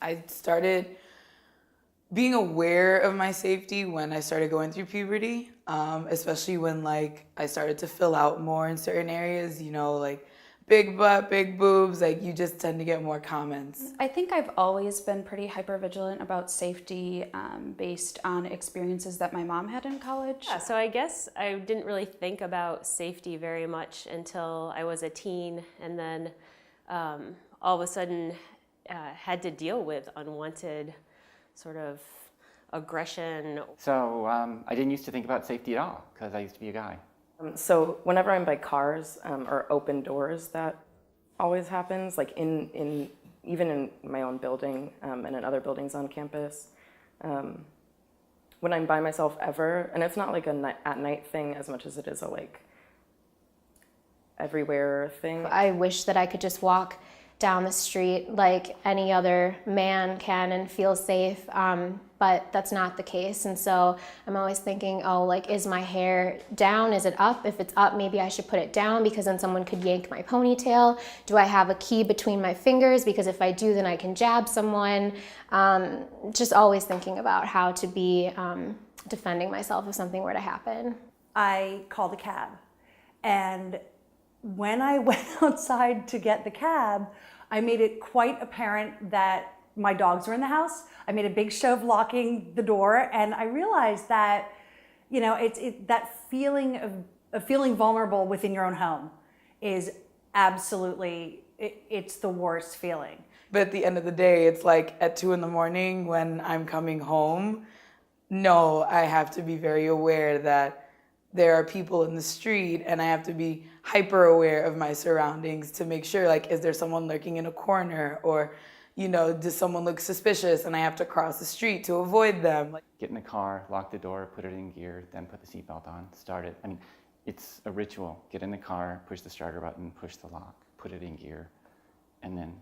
I started being aware of my safety when I started going through puberty, especially when like I started to fill out more in certain areas, like big butt, big boobs, like you just tend to get more comments. I think I've always been pretty hypervigilant about safety based on experiences that my mom had in college. Yeah, so I guess I didn't really think about safety very much until I was a teen, and then all of a sudden had to deal with unwanted sort of aggression. So I didn't used to think about safety at all because I used to be a guy. So whenever I'm by cars or open doors, that always happens, like even in my own building and in other buildings on campus. When I'm by myself ever, and it's not like a at night thing as much as it is a like everywhere thing. I wish that I could just walk down the street like any other man can and feel safe, but that's not the case. And so I'm always thinking, oh, like, is my hair down? Is it up? If it's up, maybe I should put it down because then someone could yank my ponytail. Do I have a key between my fingers? Because if I do, then I can jab someone. Just always thinking about how to be defending myself if something were to happen. I called a cab, and when I went outside to get the cab, I made it quite apparent that my dogs were in the house. I made a big show of locking the door, and I realized that, that feeling of feeling vulnerable within your own home is absolutely, it's the worst feeling. But at the end of the day, it's like at 2 a.m. when I'm coming home, no, I have to be very aware that there are people in the street, and I have to be hyper aware of my surroundings to make sure, like, is there someone lurking in a corner, or, does someone look suspicious and I have to cross the street to avoid them? Get in the car, lock the door, put it in gear, then put the seatbelt on, start it. I mean, it's a ritual. Get in the car, push the starter button, push the lock, put it in gear, and then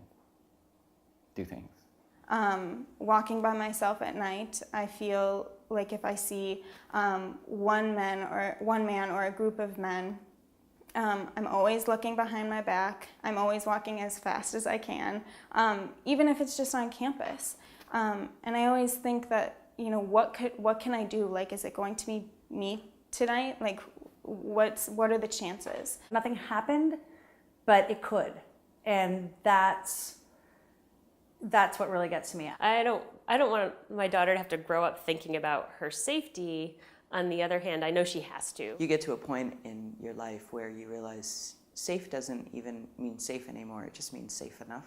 do things. Walking by myself at night, I feel like if I see one man or a group of men, I'm always looking behind my back. I'm always walking as fast as I can, even if it's just on campus. And I always think that, what can I do? Like, is it going to be me tonight? Like, what are the chances? Nothing happened, but it could, and that's what really gets to me. I don't want my daughter to have to grow up thinking about her safety. On the other hand, I know she has to. You get to a point in your life where you realize safe doesn't even mean safe anymore. It just means safe enough.